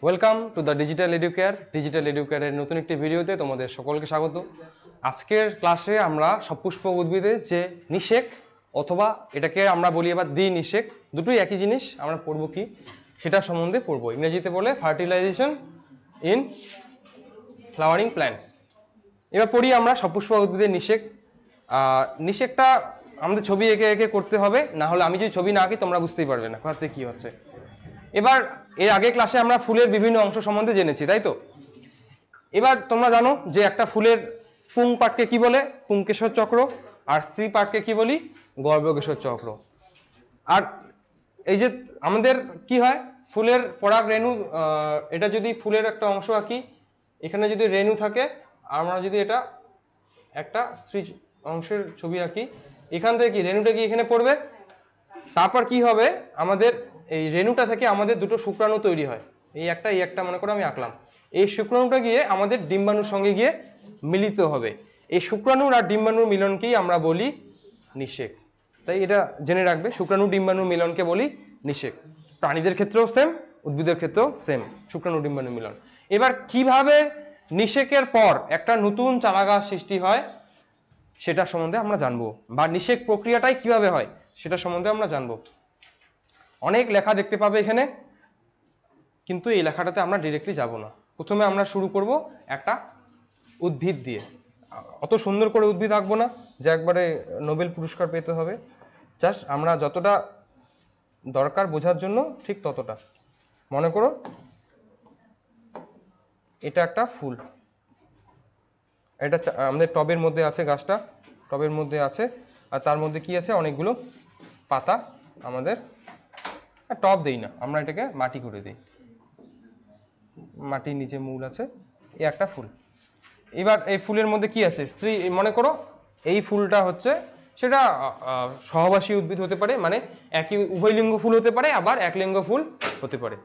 Welcome to the digital Educare. Digital এডুকেয়ারের নতুন একটি ভিডিওতে তোমাদের সকলকে স্বাগত। আজকের ক্লাসে আমরা সপুষ্পক উদ্ভিদের যে নিষেক অথবা এটাকে আমরা বলি আবার দ্বি নিষেক, দুটোই একই জিনিস, আমরা পড়বো কি সেটা সম্বন্ধে পড়বো। ইংরেজিতে বলে ফার্টিলাইজেশন ইন ফ্লাওয়ারিং প্ল্যান্টস। এবার পড়ি আমরা সপুষ্পক উদ্ভিদের নিষেক। নিষেকটা আমাদের ছবি এঁকে এঁকে করতে হবে, না হলে আমি যদি ছবি না আঁকি তোমরা বুঝতেই পারবে না কোথাতে কি হচ্ছে। এবার এর আগে ক্লাসে আমরা ফুলের বিভিন্ন অংশ সম্বন্ধে জেনেছি, তাই তো? এবার তোমরা জানো যে একটা ফুলের পুং পার্টকে কি বলে? পুংকেশর চক্র। আর স্ত্রী পার্টকে কি বলি? গর্ভকেশর চক্র। আর এই যে আমাদের কি হয়, ফুলের পরাগ রেণু, এটা যদি ফুলের একটা অংশ আঁকি, এখানে যদি রেণু থাকে, আমরা যদি এটা একটা স্ত্রী অংশের ছবি আঁকি, এখান থেকে কি রেণুটা কি এখানে পড়বে, তারপর কি হবে, আমাদের এই রেণুটা থেকে আমাদের দুটো শুক্রাণু তৈরি হয়। এই একটা মনে করে আমি আঁকলাম। এই শুক্রাণুটা গিয়ে আমাদের ডিম্বাণুর সঙ্গে গিয়ে মিলিত হবে। এই শুক্রাণুর আর ডিম্বাণুর মিলনকেই আমরা বলি নিষেক। তাই এটা জেনে রাখবে, শুক্রাণু ডিম্বাণুর মিলনকে বলি নিষেক। প্রাণীদের ক্ষেত্রেও সেম, উদ্ভিদের ক্ষেত্রেও সেম, শুক্রাণু ডিম্বাণু মিলন। এবার কিভাবে নিষেকের পর একটা নতুন চারাগাছ সৃষ্টি হয় সেটা সম্বন্ধে আমরা জানবো, বা নিষেক প্রক্রিয়াটাই কিভাবে হয় সেটা সম্বন্ধে আমরা জানবো। অনেক লেখা দেখতে পাবে এখানে, কিন্তু এই লেখাটাতে আমরা ডিরেক্টলি যাব না। প্রথমে আমরা শুরু করব একটা উদ্ভিদ দিয়ে। অত সুন্দর করে উদ্ভিদ আঁকবো না যে একবারে নোবেল পুরস্কার পেতে হবে, জাস্ট আমরা যতটা দরকার বোঝার জন্য ঠিক ততটা। মনে করো এটা একটা ফুল, এটা আমাদের টবের মধ্যে আছে, গাছটা টবের মধ্যে আছে, আর তার মধ্যে কি আছে, অনেকগুলো পাতা। আমাদের টব দেই না, আমরা এটাকে মাটি করে দিই, মাটির নিচে মূল আছে। এই একটা ফুল। এবার এই ফুলের মধ্যে কি আছে, স্ত্রী। মনে করো এই ফুলটা হচ্ছে, সেটা সহবাসী উদ্ভিদ হতে পারে, মানে একই উভয়লিঙ্গ ফুল হতে পারে, আবার একলিঙ্গ ফুল হতে পারে।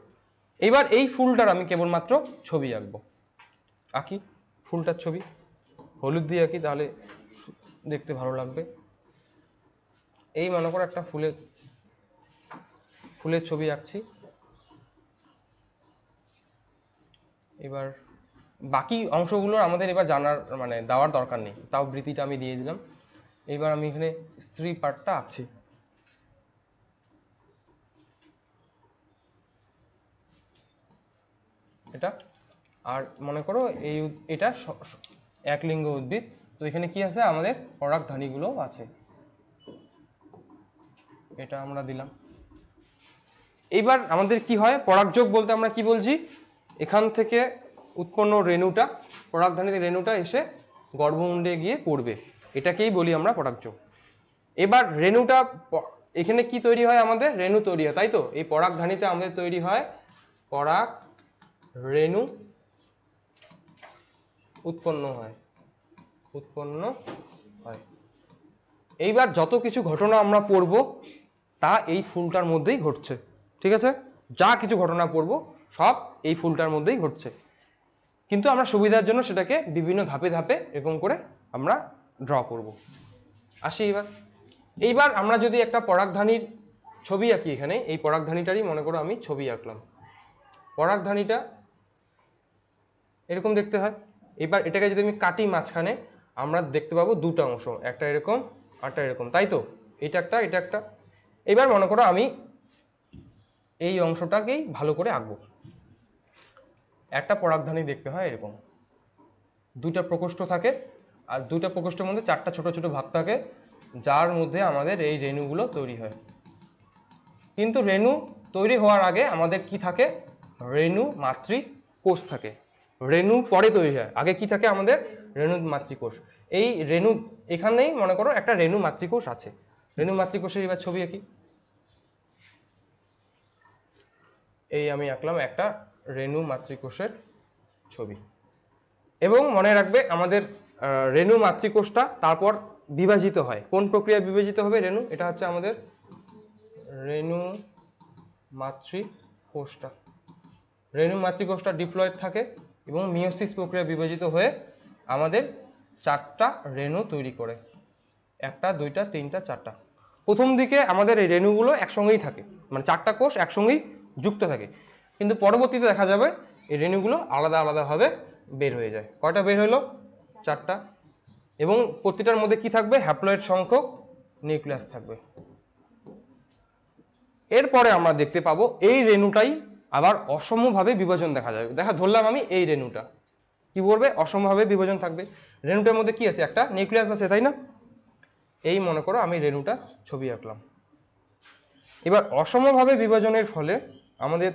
এবার এই ফুলটার আমি কেবলমাত্র ছবি আঁকবো। আঁকি ফুলটার ছবি, হলুদ দিয়ে আঁকি, তাহলে দেখতে ভালো লাগবে। এই মনে করো একটা ফুলের ছবি আঁকছি। এবার বাকি অংশগুলো আমাদের এবার জানার মানে দেওয়ার দরকার নেই, তাও বৃত্তিটা আমি দিয়ে দিলাম। এবার আমি এখানে স্ত্রী পার্টটা আঁকছি। এটা আর মনে করো এটা একলিঙ্গ উদ্ভিদ, তো এখানে কি আছে, আমাদের পরাগধানীগুলো আছে, এটা আমরা দিলাম। এইবার আমাদের কি হয়, পরাগযোগ বলতে আমরা কি বলছি, এখান থেকে উৎপন্ন রেণুটা, পরাগধানী রেণুটা এসে গর্ভমুণ্ডে গিয়ে পড়বে, এটাকেই বলি আমরা পরাগযোগ। এবার রেণুটা এখানে কি তৈরি হয়, আমাদের রেণু তৈরি হয়, তাই তো? এই পরাগধানীতে আমাদের তৈরি হয় পরাগ রেণু, উৎপন্ন হয়। এইবার যত কিছু ঘটনা আমরা পড়ব তা এই ফুলটার মধ্যেই ঘটছে, ঠিক আছে? যা কিছু ঘটনা পড়ব সব এই ফুলটার মধ্যেই ঘটছে, কিন্তু আমরা সুবিধার জন্য সেটাকে বিভিন্ন ধাপে ধাপে এরকম করে আমরা ড্র করব। আসি এইবার আমরা যদি একটা পরাগধানীর ছবি আঁকি, এখানে এই পরাগধানীটারই মনে করো আমি ছবি আঁকলাম। পরাগধানীটা এরকম দেখতে হয়। এবার এটাকে যদি আমি কাটি মাঝখানে, আমরা দেখতে পাবো দুটো অংশ, একটা এরকম আরটা এরকম, তাই তো? এটা একটা। এবার মনে করো আমি এই অংশটাকেই ভালো করে আঁকবো। একটা পরাগধানী দেখতে হয় এরকম, দুইটা প্রকোষ্ঠ থাকে, আর দুইটা প্রকোষ্ঠের মধ্যে চারটা ছোট ছোট ভাগ থাকে, যার মধ্যে আমাদের এই রেণুগুলো তৈরি হয়। কিন্তু রেণু তৈরি হওয়ার আগে আমাদের কি থাকে, রেণু মাতৃকোষ থাকে। রেণু পরে তৈরি হয়, আগে কি থাকে আমাদের, রেণু মাতৃকোষ। এই রেণু এখানেই মনে করো একটা রেণু মাতৃকোষ আছে। রেণু মাতৃকোষের এবার ছবি আঁকি। এই আমি আঁকলাম একটা রেণু মাতৃকোষের ছবি। এবং মনে রাখবে আমাদের রেণু মাতৃকোষটা তারপর বিভাজিত হয়। কোন প্রক্রিয়ায় বিভাজিত হবে রেণু, এটা হচ্ছে আমাদের রেণু মাতৃকোষটা। রেণু মাতৃকোষটা ডিপ্লয়েড থাকে এবং মিওসিস প্রক্রিয়া বিভাজিত হয়ে আমাদের চারটা রেণু তৈরি করে, একটা দুইটা তিনটা চারটা। প্রথম দিকে আমাদের এই রেণুগুলো একসঙ্গেই থাকে, মানে চারটা কোষ একসঙ্গেই যুক্ত থাকে, কিন্তু পরবর্তীতে দেখা যাবে এই রেণুগুলো আলাদা আলাদাভাবে বের হয়ে যায়। কয়টা বের হলো? 4টা। এবং প্রতিটার মধ্যে কি থাকবে? হ্যাপ্লয়েড সংখ্যক নিউক্লিয়াস থাকবে। এরপরে আমরা দেখতে পাবো এই রেণুটাই আবার অসমভাবে বিভাজন দেখা যাবে। ধরলাম আমি এই রেণুটা কি করবে? অসমভাবে বিভাজন থাকবে। রেণুটার মধ্যে কি আছে? একটা নিউক্লিয়াস আছে, তাই না? এই মনে করো আমি রেণুটা ছবি আঁকলাম। এবার অসমভাবে বিভাজনের ফলে আমাদের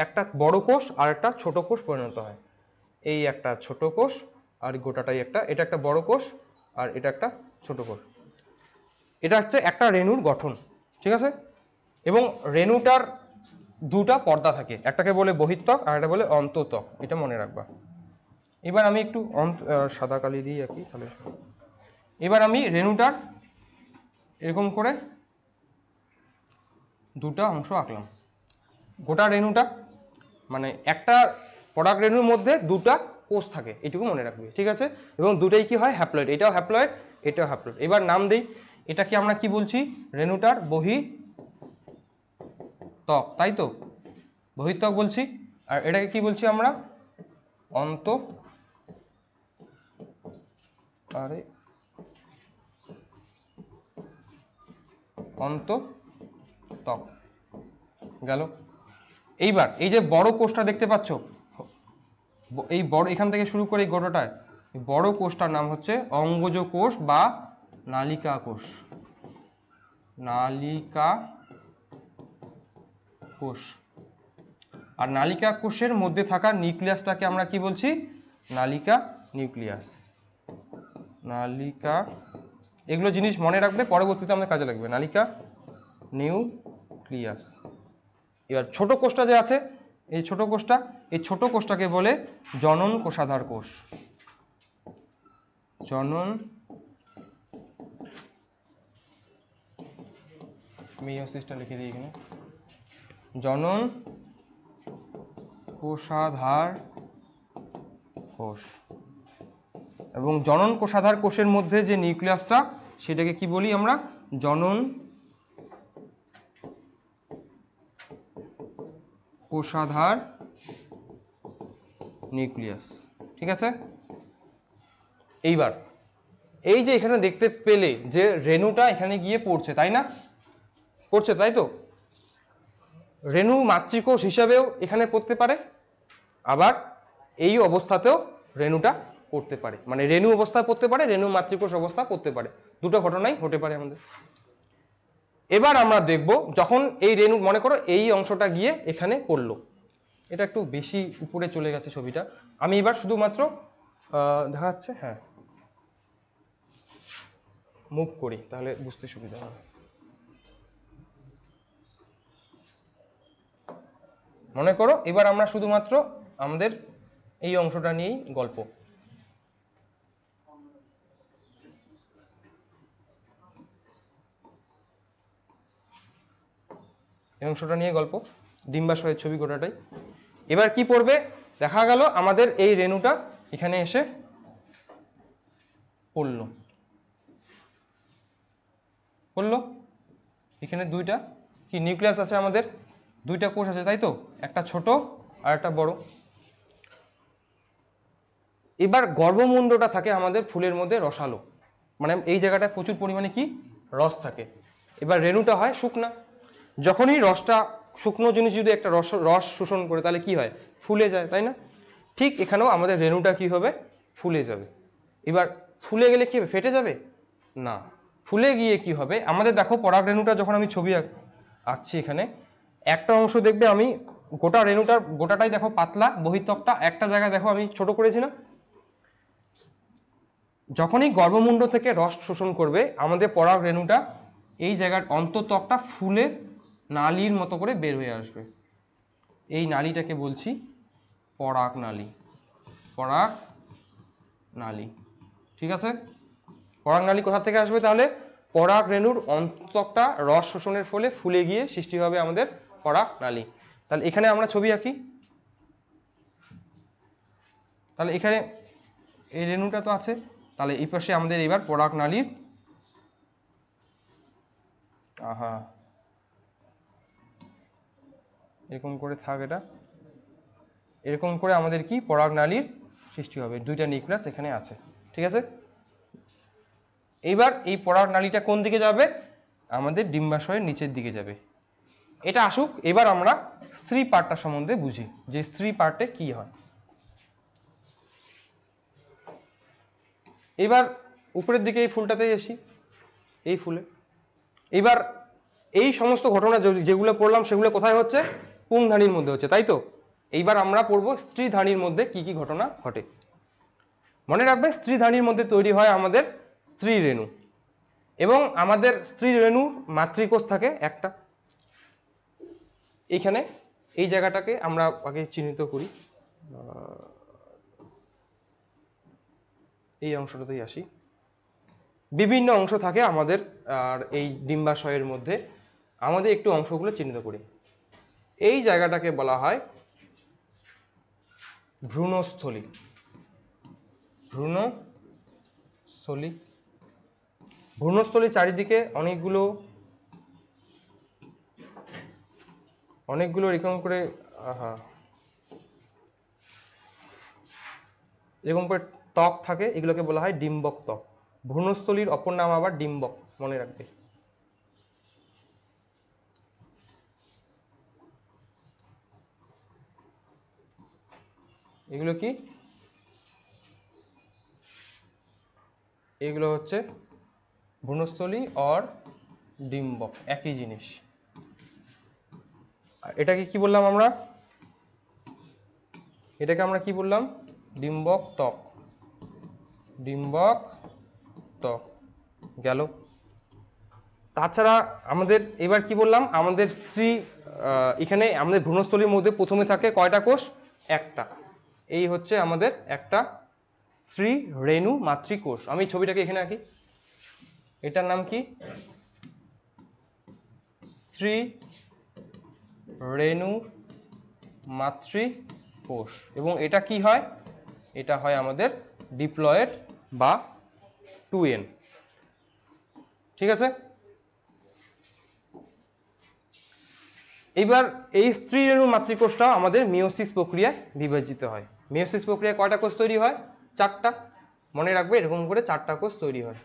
একটা বড় কোষ আর একটা ছোট কোষ পরিণত হয়। এই একটা ছোট কোষ আর গোটাটাই এটা একটা বড় কোষ আর এটা একটা ছোট কোষ। এটা হচ্ছে একটা রেণুর গঠন, ঠিক আছে? এবং রেণুটার দুটা পর্দা থাকে, একটাকে বলে বহিঃত্বক আর একটা বলে অন্তঃত্বক, এটা মনে রাখবা। এবার আমি একটু সাদা কালি দিই আঁকি তাহলে। এবার আমি রেণুটার এরকম করে দুটা অংশ আঁকলাম। গোটা রেণুটা মানে একটা পরাগ রেণুর মধ্যে দুটা কোষ থাকে, এটুকু মনে রাখবে, ঠিক আছে? এবং দুটাই কি হয়? হ্যাপ্লয়েড। এটাও হ্যাপ্লয়েড, এটাও হ্যাপ্লয়েড। এবার নাম দেই, এটাকে আমরা কি বলছি? রেণুটার বহিঃত্বক, তাই তো? বহিঃত্বক বলছি। আর এটাকে কি বলছি আমরা? অন্তঃত্বক গেল। এইবার এই যে বড় কোষটা দেখতে পাচ্ছ, এই বড় এখান থেকে শুরু করে এই গোটাটায় বড় কোষটার নাম হচ্ছে অঙ্গজ কোষ বা নালিকা কোষ। নালিকা কোষ। আর নালিকা কোষের মধ্যে থাকা নিউক্লিয়াসটাকে আমরা কি বলছি? নালিকা নিউক্লিয়াস। নালিকা, এগুলো জিনিস মনে রাখবে, পরবর্তীতে আমাদের কাজে লাগবে। নালিকা নিউক্লিয়াস। এবার ছোট কোষটা যে আছে, এই ছোট কোষটাকে বলে জনন কোষাধার কোষ। জনন মেয়োসিসটা লিখে দিই এখানে। জনন কোষাধার কোষ। এবং জনন কোষাধার কোষের মধ্যে যে নিউক্লিয়াসটা, সেটাকে কি বলি আমরা? জনন কোষাধার নিউক্লিয়াস, ঠিক আছে? এইবার এই যে এখানে দেখতে পেলে যে রেণুটা এখানে গিয়ে পড়ছে, তাই না? পড়ছে, তাই তো? রেণু মাতৃকোষ হিসাবেও এখানে পড়তে পারে, আবার এই অবস্থাতেও রেণুটা পড়তে পারে। মানে রেণু অবস্থা পড়তে পারে, রেণু মাতৃকোষ অবস্থা পড়তে পারে, দুটো ঘটনাই হতে পারে আমাদের। এবার আমরা দেখব যখন এই রেণু, মনে করো এই অংশটা গিয়ে এখানে পড়লো, এটা একটু বেশি উপরে চলে গেছে ছবিটা, আমি এবার শুধুমাত্র দেখা যাচ্ছে, হ্যাঁ, মুভ করি তাহলে বুঝতে সুবিধা হবে। মনে করো এবার আমরা শুধুমাত্র আমাদের এই অংশটা নিয়েই গল্প। এই অংশটা নিয়ে গল্প, ডিম্বাশয়ের ছবি গোটাটাই। এবার কি পড়বে? দেখা গেল আমাদের এই রেণুটা এখানে এসে পড়লো। এখানে দুইটা কি নিউক্লিয়াস আছে আমাদের, দুইটা কোষ আছে, তাই তো? একটা ছোট আর একটা বড়। এবার গর্ভমুণ্ডটা থাকে আমাদের ফুলের মধ্যে রসালো, মানে এই জায়গাটায় প্রচুর পরিমাণে কি রস থাকে। এবার রেণুটা হয় শুকনা। যখনই রসটা, শুকনো জিনিস যদি একটা রস শোষণ করে তাহলে কি হয়? ফুলে যায়, তাই না? ঠিক এখানেও আমাদের রেণুটা কি হবে? ফুলে যাবে। এবার ফুলে গেলে কি হবে? ফেটে যাবে না। ফুলে গিয়ে কি হবে? আমাদের দেখো পরাগ রেণুটা যখন আমি ছবি আঁকছি এখানে, একটা অংশ দেখবে আমি গোটা রেণুটার গোটাটাই দেখো পাতলা, বহিঃত্বকটা একটা জায়গায় দেখো আমি ছোট করেছি না? যখনই গর্ভমুণ্ড থেকে রস শোষণ করবে আমাদের পরাগ রেণুটা, এই জায়গার অন্তঃত্বকটা ফুলে নালীর মতো করে বের হয়ে আসবে। এই নালীটাকে বলছি পরাগ নালী। পরাগ নালী, ঠিক আছে? পরাগ নালী কোথা থেকে আসবে তাহলে? পরাগ রেণুর অন্তঃত্বকটা রস শোষণের ফলে ফুলে গিয়ে সৃষ্টি হবে আমাদের পরাগ নালী। তাহলে এখানে আমরা ছবি আঁকি। তাহলে এখানে এই রেণুটা তো আছে, তাহলে এই পাশে আমাদের এবার পরাগ নালীর, এরকম করে থাক এটা, এরকম করে আমাদের কি পরাগনালীর সৃষ্টি হবে, দুইটা নিউক্লিয়াস এখানে আছে, ঠিক আছে। এইবার এই পরাগনালীটা কোন দিকে যাবে, আমাদের ডিম্বাশয়ের নিচের দিকে যাবে। এটা আসুক, এবার আমরা স্ত্রী পার্টটা সম্বন্ধে বুঝি যে স্ত্রী পার্টে কি হয়। এবার উপরের দিকে এই ফুলটাতেই আসি, এই ফুলে। এবার এই সমস্ত ঘটনা যেগুলো পড়লাম সেগুলো কোথায় হচ্ছে, পুংধানীর মধ্যে হচ্ছে, তাই তো। এইবার আমরা পড়বো স্ত্রীধানীর মধ্যে কি কি ঘটনা ঘটে। মনে রাখবে স্ত্রীধানীর মধ্যে তৈরি হয় আমাদের স্ত্রী রেণু, এবং আমাদের স্ত্রী রেণুর মাতৃকোষ থাকে একটা। এইখানে এই জায়গাটাকে আমরা আগে চিহ্নিত করি, এই অংশটাতেই আসি। বিভিন্ন অংশ থাকে আমাদের আর এই ডিম্বাশয়ের মধ্যে, আমাদের একটু অংশগুলো চিহ্নিত করি। এই জায়গাটাকে বলা হয় ভ্রূণস্থলী। ভ্রূণস্থলী, ভ্রূণস্থলীর চারিদিকে অনেকগুলো এরকম করে এরকম করে ত্বক থাকে, এগুলোকে বলা হয় ডিম্বক ত্বক। ভ্রূণস্থলীর অপর নাম আবার ডিম্বক, মনে রাখবে। এগুলো কি, এগুলো হচ্ছে ভ্রূণস্থলী আর ডিম্বক, একই জিনিস। এটাকে কি বললাম আমরা, এটাকে আমরা কি বললাম, ডিম্বক ত্বক। ডিম্বক ত্বক গেল। তাছাড়া আমাদের এবার কি বললাম, আমাদের স্ত্রী এখানে আমাদের ভ্রূণস্থলীর মধ্যে প্রথমে থাকে কয়টা কোষ, একটা। এই হচ্ছে আমাদের একটা স্ত্রী রেণু মাতৃকোষ। আমি ছবিটাকে এখানে আঁকি, এটার নাম কি, স্ত্রী রেণু মাতৃকোষ। এবং এটা কি হয়, এটা হয় আমাদের ডিপ্লয়েড বা 2n, ঠিক আছে। এবার এই স্ত্রী রেণু মাতৃকোষটা আমাদের মিওসিস প্রক্রিয়ায় বিভাজিত হয়। মিওসিস প্রক্রিয়ায় কয়টা কোষ তৈরি হয়, চারটা। মনে রাখবে এরকম করে চারটা কোষ তৈরি হয়,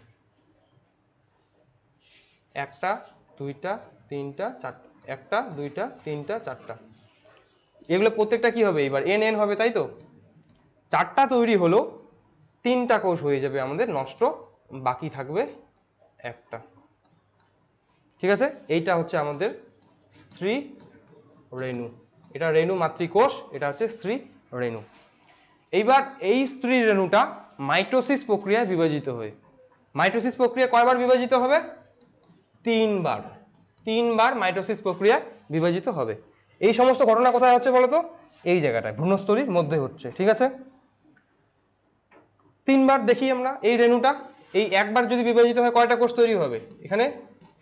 একটা দুইটা তিনটা চারটা, একটা দুইটা তিনটা চারটা। এগুলো প্রত্যেকটা কি হবে, এবার এন এন হবে, তাই তো। চারটা তৈরি হলো, তিনটা কোষ হয়ে যাবে আমাদের নষ্ট, বাকি থাকবে একটা, ঠিক আছে। এইটা হচ্ছে আমাদের স্ত্রী রেণু, এটা রেণু মাতৃকোষ, এটা হচ্ছে স্ত্রী রেণু। এইবার এই স্ত্রী রেণুটা মাইটোসিস প্রক্রিয়ায় বিভাজিত হয়ে, মাইটোসিস প্রক্রিয়া কয়বার বিভাজিত হবে, তিনবার। তিনবার মাইটোসিস প্রক্রিয়া বিভাজিত হবে। এই সমস্ত ঘটনা কোথায় হচ্ছে বলতো, এই জায়গাটায় ভ্রূণস্থলীর মধ্যে হচ্ছে, ঠিক আছে। তিনবার দেখি আমরা এই রেণুটা, এই একবার যদি বিভাজিত হয় কয়টা কোষ তৈরি হবে, এখানে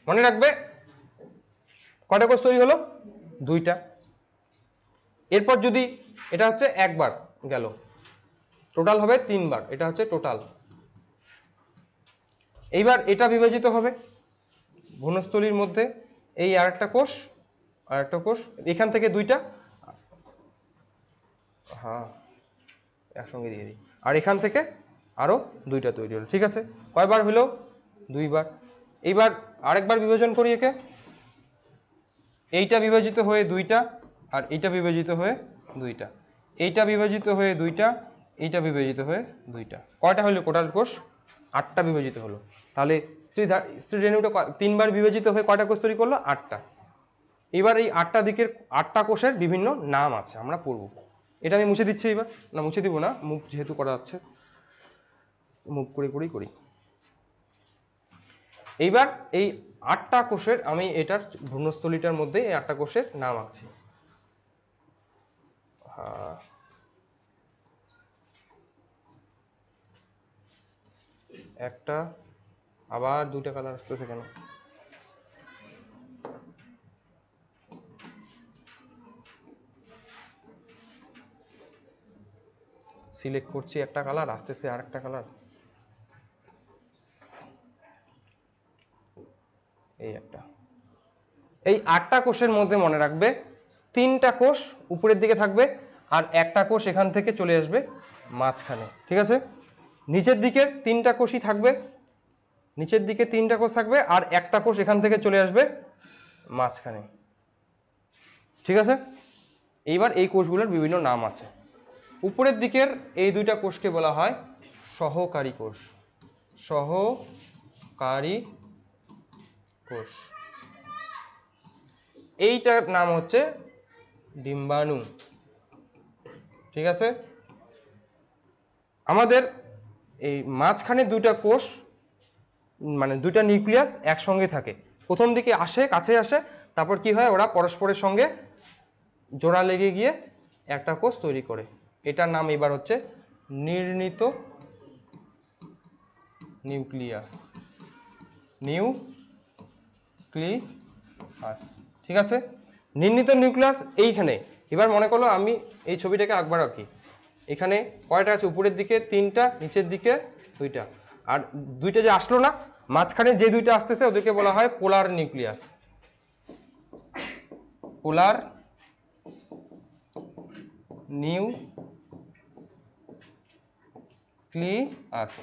মনে রাখবে কয়টা কোষ তৈরি হলো, দুইটা। এরপর যদি এটা হচ্ছে একবার গেল, টোটাল হবে তিনবার, এটা হচ্ছে টোটাল। এইবার এটা বিভাজিত হবে ভ্রূণস্থলীর মধ্যে, এই আরেকটা কোষ, আরেকটা কোষ, এখান থেকে দুইটা, হ্যাঁ একসঙ্গে দিয়ে দিই, আর এখান থেকে আরো দুইটা তৈরি হলো, ঠিক আছে। কয়বার হলো, দুইবার। এইবার আরেকবার বিভাজন করি একে, এইটা বিভাজিত হয়ে দুইটা, আর এইটা বিভাজিত হয়ে দুইটা, এইটা বিভাজিত হয়ে দুইটা, এইটা বিভাজিত হয়ে দুইটা। কয়টা হলো টোটাল কোষ, আটটা বিভাজিত হলো। তাহলে স্ত্রী রেণুটা তিনবার বিভাজিত হয়ে কয়টা কোষ তৈরি করলো, আটটা। এবার এই আটটা দিকের আটটা কোষের বিভিন্ন নাম আছে, আমরা পড়ব। এটা আমি মুছে দিচ্ছি এবার, না মুছে দিব না, মুভ যেহেতু করা যাচ্ছে, মুভ করে করেই করি। এইবার এই আটটা কোষের আমি এটার ভ্রূণস্থলীটার মধ্যে এই আটটা কোষের নাম আঁকছি। একটা, আবার দুইটা কালার আসতেছে কেন, সিলেক্ট করছি একটা কালার, আসতেছে আর একটা কালার, এই একটা। এই আটটা কোষের মধ্যে মনে রাখবে তিনটা কোষ উপরের দিকে থাকবে, আর একটা কোষ এখান থেকে চলে আসবে মাঝখানে, ঠিক আছে। নিচের দিকের 3টা কোষই থাকবে, নিচের দিকে 3টা কোষ থাকবে, আর একটা কোষ এখান থেকে চলে আসবে মাঝখানে, ঠিক আছে। এইবার এই কোষগুলোর বিভিন্ন নাম আছে। উপরের দিকের এই 2টা কোষকে বলা হয় সহকারী কোষ, সহকারী কোষ। এইটার নাম হচ্ছে ডিম্বাণু, ঠিক আছে। আমাদের এই মাঝখানে 2টা কোষ মানে 2টা নিউক্লিয়াস একসঙ্গে থাকে, প্রথম দিকে আসে, কাছে আসে, তারপর কি হয়, ওরা পরস্পরের সঙ্গে জোড়া লেগে গিয়ে একটা কোষ তৈরি করে। এটার নাম এবার হচ্ছে নির্ণীত নিউক্লিয়াস, নিউক্লিয়াস, ঠিক আছে। নির্ণীত নিউক্লিয়াস এইখানে। এবার মনে করলো আমি এই ছবিটাকে একবার আঁকি, এখানে কয়টা আছে, উপরের দিকে 3টা, নিচের দিকে 2টা, আর 2টা যে আসলো না, মাঝখানে যে 2টা আসতেছে ওদেরকে বলা হয় পোলার নিউক্লিয়াস, পোলার নিউক্লিয়াস।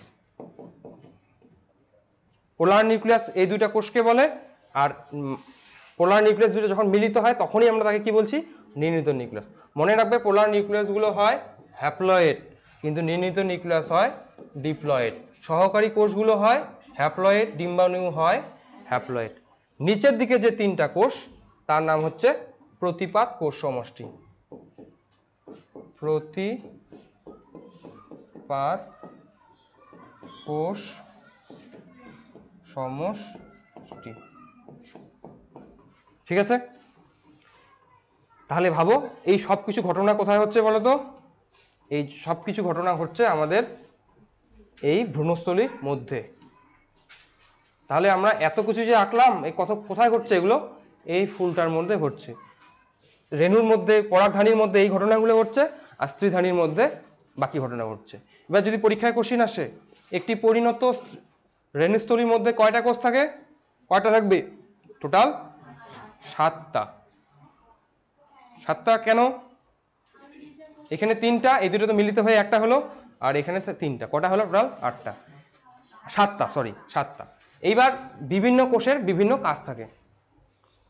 পোলার নিউক্লিয়াস এই 2টা কোষকে বলে। আর পোলার নিউক্লিয়াস দুটো যখন মিলিত হয় তখনই আমরা তাকে কি বলছি, নির্ণীত নিউক্লিয়াস। মনে রাখবে পোলার নিউক্লিয়াসগুলো হয় হ্যাপ্লয়েড, কিন্তু নির্ণীত নিউক্লিয়াস হয় ডিপ্লয়েড। সহকারী কোষগুলো হয় হ্যাপ্লয়েড, ডিম্বাণু হয় হ্যাপ্লয়েড। নিচের দিকে যে 3টা কোষ তার নাম হচ্ছে প্রতিপাদ কোষ সমষ্টি, প্রতিপাদ কোষ সমষ্টি, ঠিক আছে। তাহলে ভাবো এই সব কিছু ঘটনা কোথায় হচ্ছে বলো তো? এই সব কিছু ঘটনা হচ্ছে আমাদের এই ভ্রূণস্থলীর মধ্যে। তাহলে আমরা এত কিছু যে আঁকলাম, এই কোথায় ঘটছে এগুলো? এই ফুলটার মধ্যে ঘটছে। রেণুর মধ্যে, পরাগধানীর মধ্যে এই ঘটনাগুলো ঘটছে, আর স্ত্রীধানীর মধ্যে বাকি ঘটনা ঘটছে। এবার যদি পরীক্ষায় কোশ্চিন আসে, একটি পরিণত রেণুস্থলীর মধ্যে কয়টা কোষ থাকে? কয়টা থাকবে? টোটাল 7টা। 7টা কেন? এখানে 3টা, এই দুটো তো মিলিত হয়ে একটা হলো, আর এখানে 3টা, কটা হলো টোটাল? 8টা। 7টা, সরি 7টা। এইবার বিভিন্ন কোষের বিভিন্ন কাজ থাকে।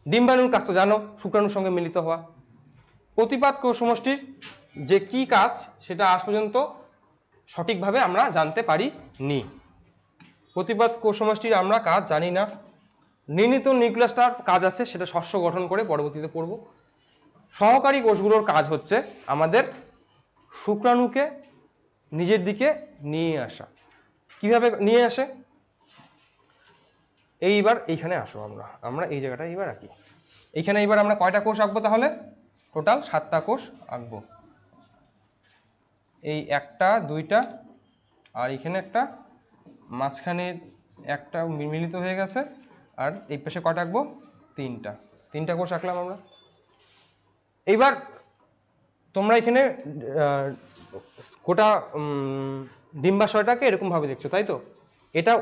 ডিম্বাণুর কাজ তো জানো, শুক্রাণুর সঙ্গে মিলিত হওয়া। প্রতিপাদ কোষ সমষ্টির যে কি কাজ সেটা আজ পর্যন্ত সঠিকভাবে আমরা জানতে পারিনি। প্রতিপাদ কোষ সমষ্টির আমরা কাজ জানি না। নির্ণীত নিউক্লিয়াসটার কাজ আছে, সেটা শস্য গঠন করে পরবর্তীতে পড়ব। সহকারী কোষগুলোর কাজ হচ্ছে আমাদের শুক্রাণুকে নিজের দিকে নিয়ে আসা। কিভাবে নিয়ে আসে? এইবার এইখানে আসো, আমরা এই জায়গাটা এইবার আঁকি। এইখানে এইবার আমরা কয়টা কোষ আঁকবো তাহলে? টোটাল 7টা কোষ আঁকবো। এই 1টা 2টা, আর এখানে একটা, মাঝখানে একটা মিলিত হয়ে গেছে, আর এই পাশে কয়টা আঁকবো? 3টা কোষ আঁকলাম আমরা। এইবার তোমরা এখানে গোটা ডিম্বাশয়টাকে এরকমভাবে দেখছো, তাই তো? এটা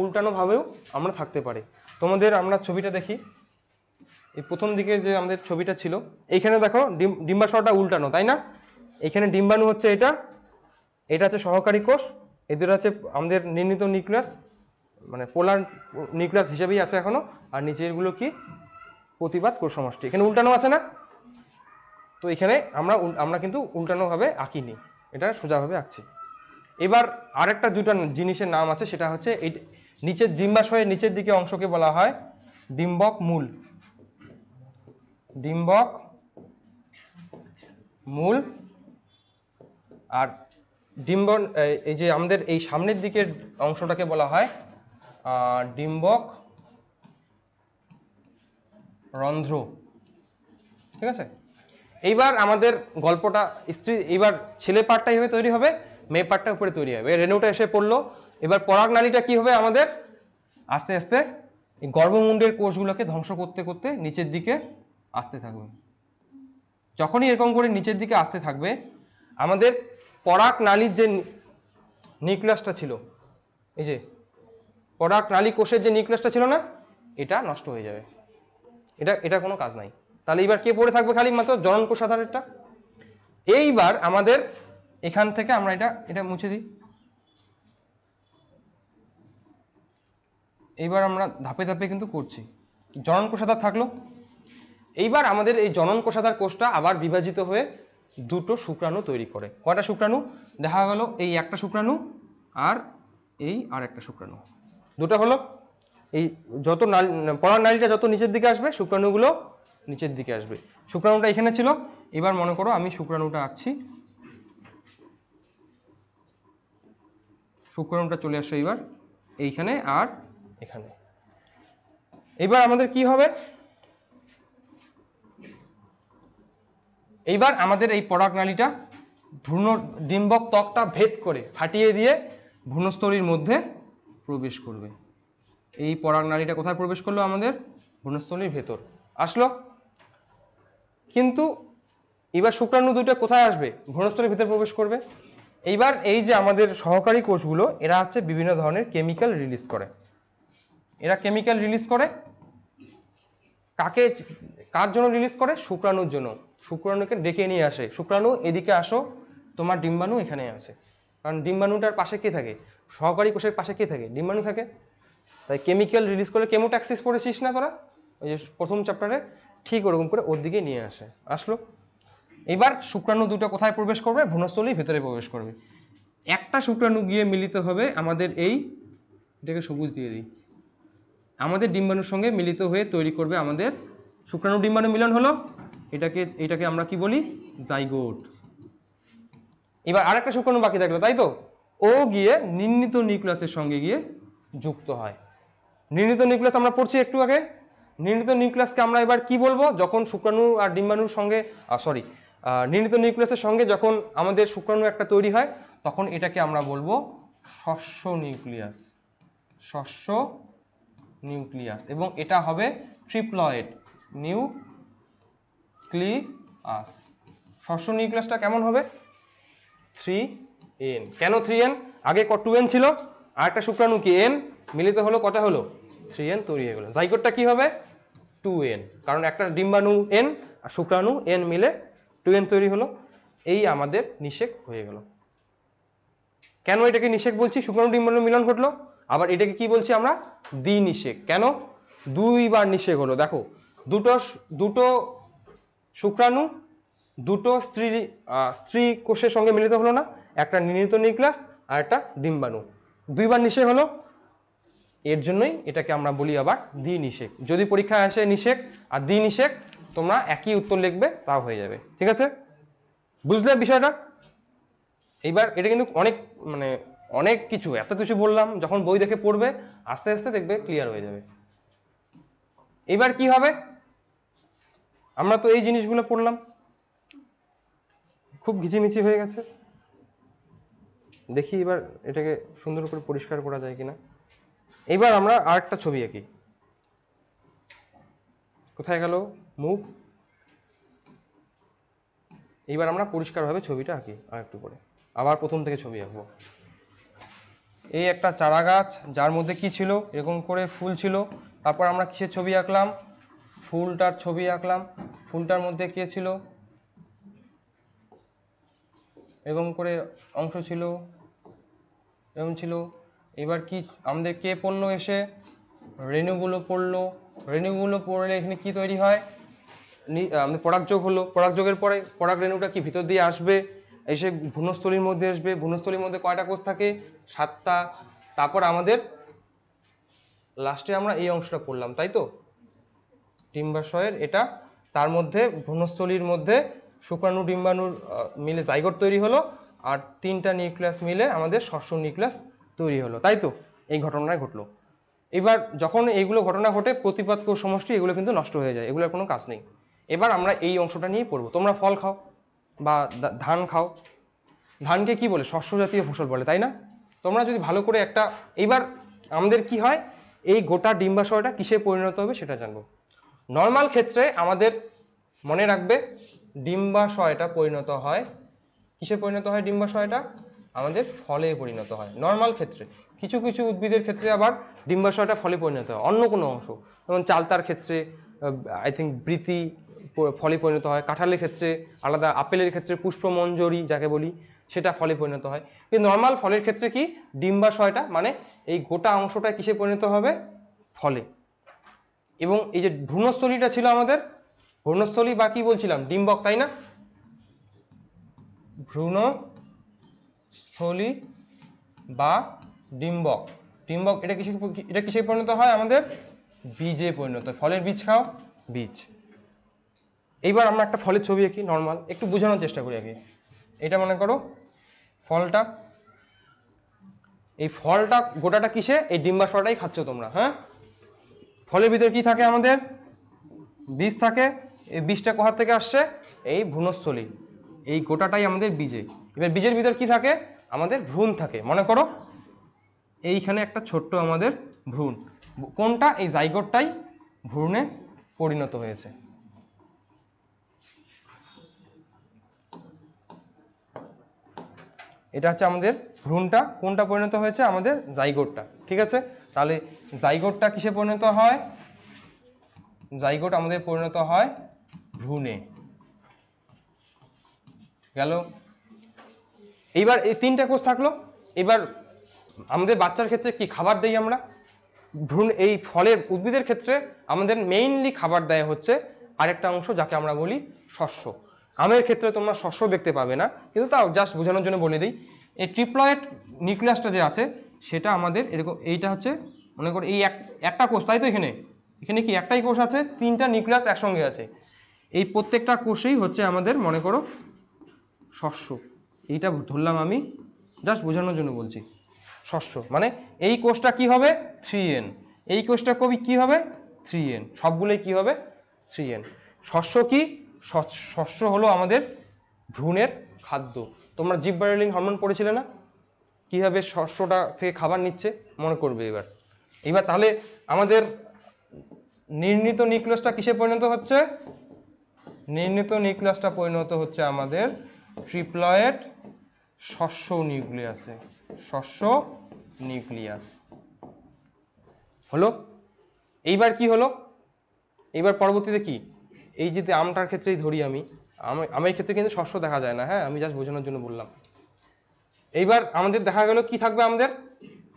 উল্টানোভাবেও আমরা থাকতে পারে। তোমাদের আমরা ছবিটা দেখি, এই প্রথম দিকে যে আমাদের ছবিটা ছিল, এইখানে দেখো ডিম্বাশয়টা উল্টানো, তাই না? এখানে ডিম্বাণু হচ্ছে এটা, এটা হচ্ছে সহকারী কোষ, এদের হচ্ছে আমাদের নির্ণীত নিউক্লিয়াস, মানে পোলার নিউক্লিয়াস হিসেবেই আছে এখনো। আর নিচেরগুলো কি? প্রতিপাদ কোষ সমষ্টি। এখানে উল্টানো আছে না? তো এখানে আমরা কিন্তু উল্টানোভাবে আঁকিনি, এটা সোজাভাবে আঁকছি। এবার আরেকটা 2টা জিনিসের নাম আছে, সেটা হচ্ছে এই নিচের ডিম্বাশয়ের নিচের দিকে অংশকে বলা হয় ডিম্বক মূল, ডিম্বক মূল। আর এই যে আমাদের এই সামনের দিকের অংশটাকে বলা হয় ডিম্বক রন্ধ্র, ঠিক আছে। এইবার আমাদের গল্পটা এইবার ছেলে পার্টটা এইভাবে তৈরি হবে, মেয়ে পার্টটা উপরে তৈরি হবে। রেণুটা এসে পড়লো, এবার পরাগ নালীটা কি হবে আমাদের? আস্তে আস্তে এই গর্ভমুণ্ডের কোষগুলোকে ধ্বংস করতে করতে নিচের দিকে আসতে থাকবে। যখনই এরকম করে নিচের দিকে আসতে থাকবে, আমাদের পরাগ নালীর যে নিউক্লিয়াসটা ছিল, এই যে পরাগ নালী কোষের যে নিউক্লিয়াসটা ছিল না, এটা নষ্ট হয়ে যাবে। এটা কোনো কাজ নাই। তাহলে এবার কে পড়ে থাকবে? খালি মাত্র জনন কোষ আধারেরটা। এইবার আমাদের এখান থেকে আমরা এটা মুছে দিই। এইবার আমরা ধাপে ধাপে কিন্তু করছি। জনন কোষাধার থাকলো। এইবার আমাদের এই জনন কোষাধার কোষটা আবার বিভাজিত হয়ে দুটো শুক্রাণু তৈরি করে। কয়টা শুক্রাণু? দেখা গেল এই একটা শুক্রাণু আর একটা শুক্রাণু, দুটো হলো। এই যত পরাগ নালীটা যত নিচের দিকে আসবে শুক্রাণুগুলো নিচের দিকে আসবে। শুক্রাণুটা এখানে ছিল, এবার মনে করো আমি শুক্রাণুটা আঁকছি, শুক্রাণুটা চলে আসছে এইবার এইখানে আর এখানে। এইবার আমাদের কি হবে? এইবার আমাদের এই পরাগনালীটা ভ্রূণ ডিম্বক ত্বকটা ভেদ করে ফাটিয়ে দিয়ে ভ্রূণস্থলীর মধ্যে প্রবেশ করবে। এই পরাগনালীটা কোথায় প্রবেশ করলো? আমাদের ভ্রূণস্থলীর ভেতর আসলো। কিন্তু এবার শুক্রাণু দুইটা কোথায় আসবে? ভ্রূণস্থলীর ভেতর প্রবেশ করবে। এইবার এই যে আমাদের সহকারী কোষগুলো, এরা হচ্ছে বিভিন্ন ধরনের কেমিক্যাল রিলিজ করে। এরা কেমিক্যাল রিলিজ করে কার জন্য রিলিজ করে? শুক্রাণুর জন্য। শুক্রাণুকে ডেকে নিয়ে আসে, শুক্রাণু এদিকে আসো, তোমার ডিম্বাণু এখানে আছে। কারণ ডিম্বাণুটার পাশে কে থাকে? সহকারী কোষের পাশে কে থাকে? ডিম্বাণু থাকে। তাই কেমিক্যাল রিলিজ করে। কেমোট্যাক্সিস পড়েছিস না তোরা ওই যে প্রথম চ্যাপ্টারে? ঠিক ওরকম করে ওর দিকে নিয়ে আসলো। এবার শুক্রাণু দুটো কোথায় প্রবেশ করবে? ভ্রূণস্থলীর ভেতরে প্রবেশ করবে। একটা শুক্রাণু গিয়ে মিলিত হবে আমাদের এটাকে সবুজ দিয়ে দিই, আমাদের ডিম্বাণুর সঙ্গে মিলিত হয়ে তৈরি করবে আমাদের শুক্রাণু ডিম্বাণু মিলন হলো। এটাকে আমরা কি বলি? জাইগোট। এবার আরেকটা শুক্রাণু বাকি থাকলো, তাই তো? ও গিয়ে নির্ণীত নিউক্লিয়াসের সঙ্গে গিয়ে যুক্ত হয়। নির্ণীত নিউক্লিয়াস আমরা পড়ছি একটু আগে। নির্ণীত নিউক্লিয়াসকে আমরা এবার কি বলবো? যখন শুক্রাণু আর ডিম্বাণুর সঙ্গে নির্ণীত নিউক্লিয়াসের সঙ্গে যখন আমাদের শুক্রাণু একটা তৈরি হয়, তখন এটাকে আমরা বলবো শস্য নিউক্লিয়াস। শস্য নিউক্লিয়াস। এবং এটা হবে ট্রিপ্লয়েড নিউক্লিয়াস। শস্য নিউক্লিয়াসটা কেমন হবে? 3n। কেন 3n? আগে 2n ছিল, আর একটা শুক্রাণু কি n মিলিত হলো, কটা হলো? 3n তৈরি হয়ে গেল। জাইগোটটা কি হবে? 2n, কারণ একটা ডিম্বাণু n আর শুক্রাণু n মিলে 2n তৈরি হলো। এই আমাদের নিষেক হয়ে গেল। কেন এটাকে নিষেক বলছি? শুক্রাণু ডিম্বাণু মিলন ঘটলো। আবার এটাকে কি বলছি আমরা? দ্বিনিষেক। কেন? দুইবার নিষেক হলো। দেখো, দুটো শুক্রাণু দুটো স্ত্রী কোষের সঙ্গে মিলিত হলো না, একটা নির্ণীত নিউক্লিয়াস আর একটা ডিম্বাণু, দুইবার নিষেক হলো। এর জন্যই এটাকে আমরা বলি আবার দ্বিনিষেক। যদি পরীক্ষায় আসে নিষেক আর দ্বিনিষেক, তোমরা একই উত্তর লিখবে, তাও হয়ে যাবে। ঠিক আছে? বুঝলে বিষয়টা? এইবার এটা কিন্তু অনেক কিছু, এত কিছু বললাম, যখন বই দেখে পড়বে আস্তে আস্তে দেখবে ক্লিয়ার হয়ে যাবে। এবার কি হবে? আমরা তো এই জিনিসগুলো পড়লাম, খুব ঘিচিমিচি হয়ে গেছে। দেখি এবার এটাকে সুন্দর করে পরিষ্কার করা যায় কিনা। এবার আমরা আরেকটা ছবি আঁকি। কোথায় গেল মুখ? এইবার আমরা পরিষ্কারভাবে ছবিটা আঁকি। আর একটু পরে আবার প্রথম থেকে ছবি আঁকবো। এই একটা চারা গাছ, যার মধ্যে কি ছিল? এরকম করে ফুল ছিল। তারপর আমরা কিসের ছবি আঁকলাম? ফুলটার ছবি আঁকলাম। ফুলটার মধ্যে কে ছিল? এরকম করে অংশ ছিল, এরকম ছিল। এবার কি আমাদের কে পড়লো? এসে রেণুগুলো পড়লো। রেণুগুলো পড়লে এখানে কি তৈরি হয়? আমাদের পরাগযোগ হলো। পরাগযোগের পরে পরাগ রেণুটা কি ভিতর দিয়ে আসবে, এসে ভ্রূণস্থলীর মধ্যে আসবে। ভ্রূণস্থলীর মধ্যে কয়টা কোষ থাকে? 7টা। তারপর আমাদের লাস্টে আমরা এই অংশটা পড়লাম, তাই তো? ডিম্বাশয়ের এটা, তার মধ্যে ভ্রূণস্থলীর মধ্যে শুক্রাণু ডিম্বাণুর মিলে জাইগোট তৈরি হলো, আর 3টা নিউক্লিয়াস মিলে আমাদের শস্য নিউক্লিয়াস তৈরি হলো, তাই তো? এই ঘটনাটা ঘটলো। এবার যখন এইগুলো ঘটনা ঘটে, প্রতিপাদ কোষ সমষ্টি এগুলো কিন্তু নষ্ট হয়ে যায়, এগুলোর কোনো কাজ নেই। এবার আমরা এই অংশটা নিয়ে পড়বো। তোমরা ফল খাও বা ধান খাও, ধানকে কি বলে? শস্য জাতীয় ফসল বলে, তাই না? তোমরা যদি ভালো করে এইবার আমাদের কি হয়, এই গোটা ডিম্বাশয়টা কিসে পরিণত হবে সেটা জানবো। নর্মাল ক্ষেত্রে আমাদের মনে রাখবে, ডিম্বাশয়টা পরিণত হয় কিসে পরিণত হয়? ডিম্বাশয়টা আমাদের ফলে পরিণত হয় নর্মাল ক্ষেত্রে। কিছু কিছু উদ্ভিদের ক্ষেত্রে আবার ডিম্বাশয়টা ফলে পরিণত হয় অন্য কোনো অংশ, যেমন চালতার ক্ষেত্রে, আই থিঙ্ক বৃতি, ফলে পরিণত হয়, কাঁঠালের ক্ষেত্রে আলাদা, আপেলের ক্ষেত্রে পুষ্পমঞ্জরি যাকে বলি সেটা ফলে পরিণত হয়। কিন্তু নর্মাল ফলের ক্ষেত্রে কি ডিম্বাশয়টা মানে এই গোটা অংশটা কিসে পরিণত হবে, ফলে। এবং এই যে ভ্রূণস্থলীটা ছিল আমাদের, ভ্রূণস্থলী বা কি বলছিলাম ডিম্বক, তাই না? ভ্রূণস্থলী বা ডিম্বক, ডিম্বক এটা কিসে পরিণত হয় আমাদের, বীজে পরিণত হয়। ফলের বীজ খাও, বীজ। এইবার আমরা একটা ফলের ছবি আঁকি নর্মাল, একটু বোঝানোর চেষ্টা করি আগে। এটা মনে করো ফলটা, এই ফলটা গোটাটা কিসে, এই ডিম্বাশয়টাই খাচ্ছ তোমরা। হ্যাঁ, ফলের ভিতরে কি থাকে আমাদের, বীজ থাকে। এই বীজটা কোথা থেকে আসছে, এই ভ্রূণস্থলী, এই গোটাটাই আমাদের বীজে। এবার বীজের ভিতর কি থাকে, আমাদের ভ্রূণ থাকে। মনে করো এইখানে একটা ছোট্ট আমাদের ভ্রূণ, কোনটা, এই জাইগোটটাই ভ্রূণে পরিণত হয়েছে। এটা হচ্ছে আমাদের ভ্রূণটা, কোনটা পরিণত হয়েছে, আমাদের জাইগোটটা। ঠিক আছে, তাহলে জাইগোটটা কিসে পরিণত হয়, জাইগোট আমাদের পরিণত হয় ভ্রূণে। গেল। এইবার এই তিনটা কোষ থাকলো। এবার আমাদের বাচ্চার ক্ষেত্রে কি খাবার দেই আমরা, ভ্রূণ, এই ফলের উদ্ভিদের ক্ষেত্রে আমাদের মেইনলি খাবার দেয় হচ্ছে আরেকটা অংশ যাকে আমরা বলি শস্য। আমের ক্ষেত্রে তোমরা শস্য দেখতে পাবে না, কিন্তু তাও জাস্ট বোঝানোর জন্য বলে দিই, এই ট্রিপ্লয়েড নিউক্লিয়াসটা যে আছে সেটা আমাদের এরকম, এইটা হচ্ছে মনে করো এই একটা কোষ, তাই তো? এখানে এখানে কি একটাই কোষ আছে, তিনটা নিউক্লিয়াস একসঙ্গে আছে। এই প্রত্যেকটা কোষেই হচ্ছে আমাদের মনে করো শস্য। এইটা ধরলাম আমি, জাস্ট বোঝানোর জন্য বলছি। শস্য মানে এই কোষটা কি হবে 3n, এই কোষটা কবি কি হবে 3n, সবগুলোই কি হবে 3n। শস্য কি, শস্য হলো আমাদের ভ্রূণের খাদ্য। তোমরা জিববারেলিন হরমোন পড়েছিলে না, কিভাবে শস্যটা থেকে খাবার নিচ্ছে, মনে করবে। এবার এবার তাহলে আমাদের নির্ণীত নিউক্লিয়াসটা কিসে পরিণত হচ্ছে, নির্ণীত নিউক্লিয়াসটা পরিণত হচ্ছে আমাদের ট্রিপ্লয়েড শস্য নিউক্লিয়াসে, শস্য নিউক্লিয়াস হলো। এইবার কি হলো, এইবার পরবর্তীতে কি, এই যদি আমটার ক্ষেত্রেই ধরি আমি, আমের ক্ষেত্রে কিন্তু শস্য দেখা যায় না। হ্যাঁ, আমি জাস্ট বোঝানোর জন্য বললাম। এইবার আমাদের দেখা গেল কি থাকবে, আমাদের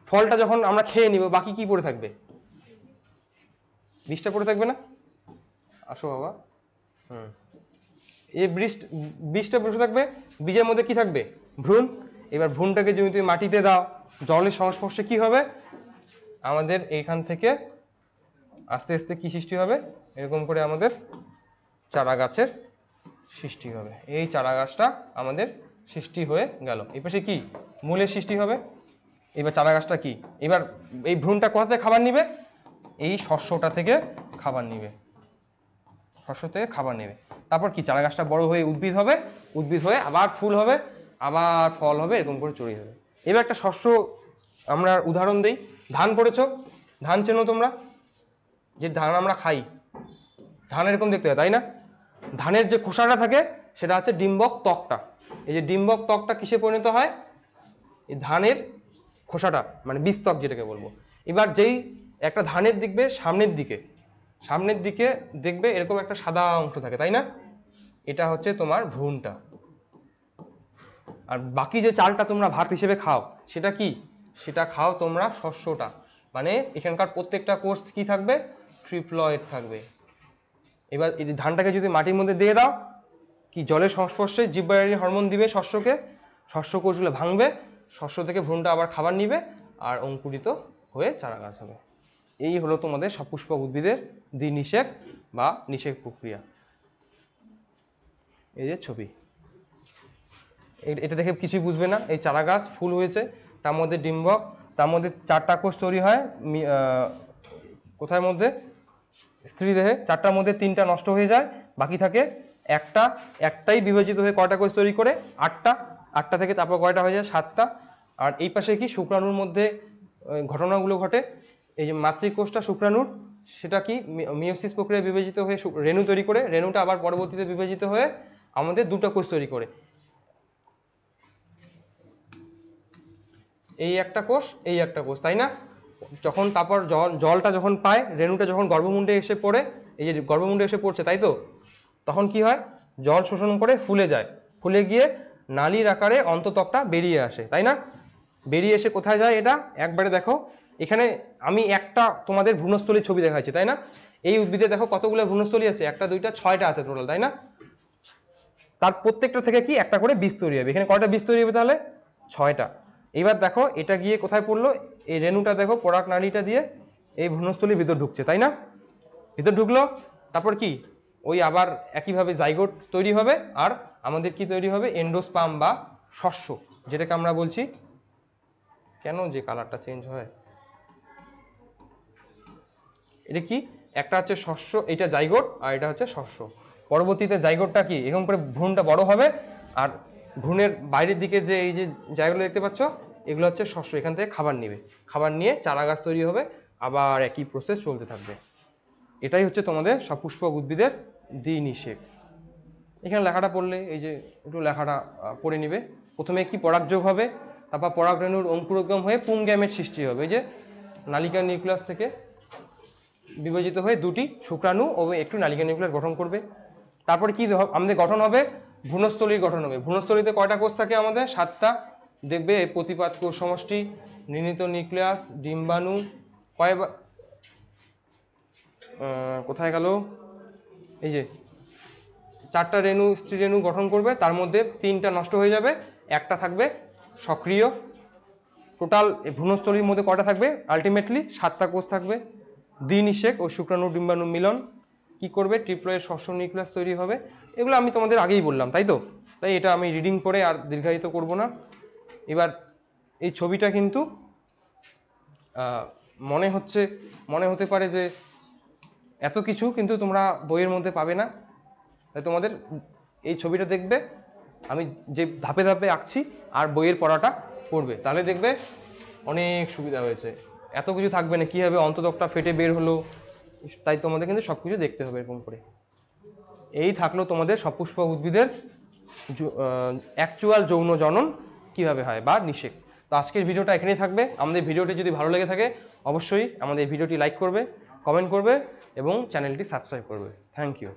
ফলটা যখন আমরা খেয়ে নিব বাকি কি পড়ে থাকবে, বীজটা পড়ে থাকবে না। আসো বাবা, এই বীজটা বসে থাকবে, বীজের মধ্যে কি থাকবে, ভ্রূণ। এবার ভ্রূণটাকে যদি তুমি মাটিতে দাও, জলের সংস্পর্শে কি হবে, আমাদের এইখান থেকে আস্তে আস্তে কি সৃষ্টি হবে, এরকম করে আমাদের চারা গাছের সৃষ্টি হবে। এই চারা গাছটা আমাদের সৃষ্টি হয়ে গেল। এই পাশে কি মূলের সৃষ্টি হবে। এবার চারা গাছটা কি, এবার এই ভ্রূণটা কোথা থেকে খাবার নিবে, এই শস্যটা থেকে খাবার নিবে, শস্য থেকে খাবার নেবে। তারপর কি চারা গাছটা বড় হয়ে উদ্ভিদ হবে, উদ্ভিদ হয়ে আবার ফুল হবে, আবার ফল হবে, এরকম করে চড়িয়ে হবে। এবার একটা শস্য আমরা উদাহরণ দিই, ধান পড়েছ, ধান চেনো তোমরা, যে ধান আমরা খাই, ধান এরকম দেখতে হয় তাই না। ধানের যে খোসাটা থাকে সেটা হচ্ছে ডিম্বক ত্বকটা। এই যে ডিম্বক ত্বকটা কিসে পরিণত হয়, এই ধানের খোসাটা মানে বীজত্বক যেটাকে বলবো। এবার যেই একটা ধানের দেখবে সামনের দিকে দেখবে এরকম একটা সাদা অংশ থাকে তাই না, এটা হচ্ছে তোমার ভ্রূণটা। আর বাকি যে চালটা তোমরা ভাত হিসেবে খাও সেটা কি, সেটা খাও তোমরা শস্যটা। মানে এখানকার প্রত্যেকটা কোষ কি থাকবে, ট্রিপ্লয়েড থাকবে। এবার এই ধানটাকে যদি মাটির মধ্যে দিয়ে দাও, কি জলের সংস্পর্শে জিববারেলিন হরমোন দিবে শস্যকে, শস্য কোষগুলো ভাঙবে, শস্য থেকে ভ্রূণটা আবার খাবার নিবে, আর অঙ্কুরিত হয়ে চারা গাছ হবে। এই হলো তোমাদের সপুষ্পক উদ্ভিদের দ্বিনিষেক বা নিষেক প্রক্রিয়া। এই যে ছবি, এটা দেখে কিছুই বুঝবে না। এই চারা গাছ ফুল হয়েছে, তার মধ্যে ডিম্বক, তার মধ্যে 4টা কোষ তৈরি হয়, কোথায় মধ্যে, স্ত্রী দেহে। 4টার মধ্যে 3টা নষ্ট হয়ে যায়, বাকি থাকে একটাই বিভাজিত হয়ে কয়টা কোষ তৈরি করে, 8টা থেকে তারপর কয়টা হয়ে যায়, 7টা। আর এই পাশে কি শুক্রাণুর মধ্যে ঘটনাগুলো ঘটে। এই যে মাতৃকোষটা শুক্রাণুর, সেটা কি মিওসিস প্রক্রিয়ায় বিভাজিত হয়ে রেণু তৈরি করে, রেণুটা আবার পরবর্তীতে বিভাজিত হয়ে আমাদের 2টা কোষ তৈরি করে, এই একটা কোষ, এই একটা কোষ, তাই না। যখন তারপর জলটা যখন পায়, রেণুটা যখন গর্ভমুণ্ডে এসে পড়ে, এই যে গর্ভমুণ্ডে এসে পড়ছে তাই তো, তখন কি হয়, জল শোষণ করে ফুলে যায়, ফুলে গিয়ে নালীর আকারে অন্তত্বকটা বেরিয়ে আসে, তাই না? বেরিয়ে এসে কোথায় যায় এটা একবারে দেখো, এখানে আমি একটা তোমাদের ভ্রূণস্থলীর ছবি দেখাচ্ছি, তাই না? এই উদ্ভিদে দেখো কতগুলো ভ্রূণস্থলী আছে, 1 2 3 6টা আছে টোটাল, তাই না? তার প্রত্যেকটা থেকে কি একটা করে বীজ তৈরি হবে। এখানে কয়টা বীজ তৈরি হবে তাহলে? 6টা। এবার দেখো এটা গিয়ে কোথায় পড়লো, এই রেণুটা দেখো পরাগ নালীটা দিয়ে এই ভ্রূণস্থলীর ভিতর ঢুকছে, তাই না? ভিতর ঢুকলো, তারপর কি ওই আবার একইভাবে জাইগোট তৈরি হবে, আর আমাদের কি তৈরি হবে, এন্ডোস্পার্ম বা শস্য, যেটাকে আমরা বলছি, কেন যে কালারটা চেঞ্জ হয়, এটা কি, একটা হচ্ছে শস্য, এটা জাইগোট আর এটা হচ্ছে শস্য। পরবর্তীতে জাইগোটটা কি এরকম করে ভ্রূণটা বড় হবে, আর ভ্রূণের বাইরের দিকে যে এই যে জায়গাগুলো দেখতে পাচ্ছ, এগুলো হচ্ছে শস্য, এখান থেকে খাবার নেবে, খাবার নিয়ে চারা গাছ তৈরি হবে, আবার একই প্রসেস চলতে থাকবে। এটাই হচ্ছে তোমাদের সপুষ্পক উদ্ভিদের দ্বিনিষেক। এখানে লেখাটা পড়লে, এই যে একটু লেখাটা পড়ে নিবে। প্রথমে কি পরাগযোগ হবে, তারপর পরাগরেণুর অঙ্কুরোদ্গম হয়ে পুংগ্যামেট সৃষ্টি হবে, এই যে নালিকা নিউক্লিয়াস থেকে বিভাজিত হয়ে 2টি শুক্রাণু ও একটু নালিকা নিউক্লিয়াস গঠন করবে। তারপরে কি আমাদের গঠন হবে, ভ্রূণস্থলীর গঠন হবে। ভ্রূণস্থলীতে কয়টা কোষ থাকে আমাদের? 7টা। দেখবে প্রতিপাদ কোষ সমষ্টি, নির্ণীত নিউক্লিয়াস, ডিম্বাণু, কোথায় গেল, এই যে 4টা রেণু, স্ত্রী রেণু গঠন করবে, তার মধ্যে 3টা নষ্ট হয়ে যাবে, একটা থাকবে সক্রিয়। টোটাল ভ্রূণস্থলীর মধ্যে কয়টা থাকবে? আলটিমেটলি 7টা কোষ থাকবে। দ্বিনিষেক ও শুক্রাণু ডিম্বাণু মিলন কি করবে, ট্রিপ্লয়েড শস্য নিউক্লিয়াস তৈরি হবে। এগুলো আমি তোমাদের আগেই বললাম, তাই তো? তাই এটা আমি রিডিং করে আর দীর্ঘায়িত করব না। এবার এই ছবিটা কিন্তু মনে হতে পারে যে এত কিছু, কিন্তু তোমরা বইয়ের মধ্যে পাবে না। তাই তোমাদের এই ছবিটা দেখবে, আমি যে ধাপে ধাপে আঁকছি, আর বইয়ের পড়াটা পড়বে, তাহলে দেখবে অনেক সুবিধা হয়েছে। এত কিছু থাকবে না, কীভাবে অন্তত্বকটা ফেটে বের হলো, তাই তোমাদের কিন্তু সব কিছু দেখতে হবে এরকম করে। এই থাকলো তোমাদের সপুষ্পক উদ্ভিদের অ্যাকচুয়াল যৌন জনন কীভাবে হয় বা নিষেক। তো আজকের ভিডিওটা এখানেই থাকবে। আমাদের ভিডিওটি যদি ভালো লেগে থাকে অবশ্যই আমাদের ভিডিওটি লাইক করবে, কমেন্ট করবে এবং চ্যানেলটি সাবস্ক্রাইব করবে। Thank you.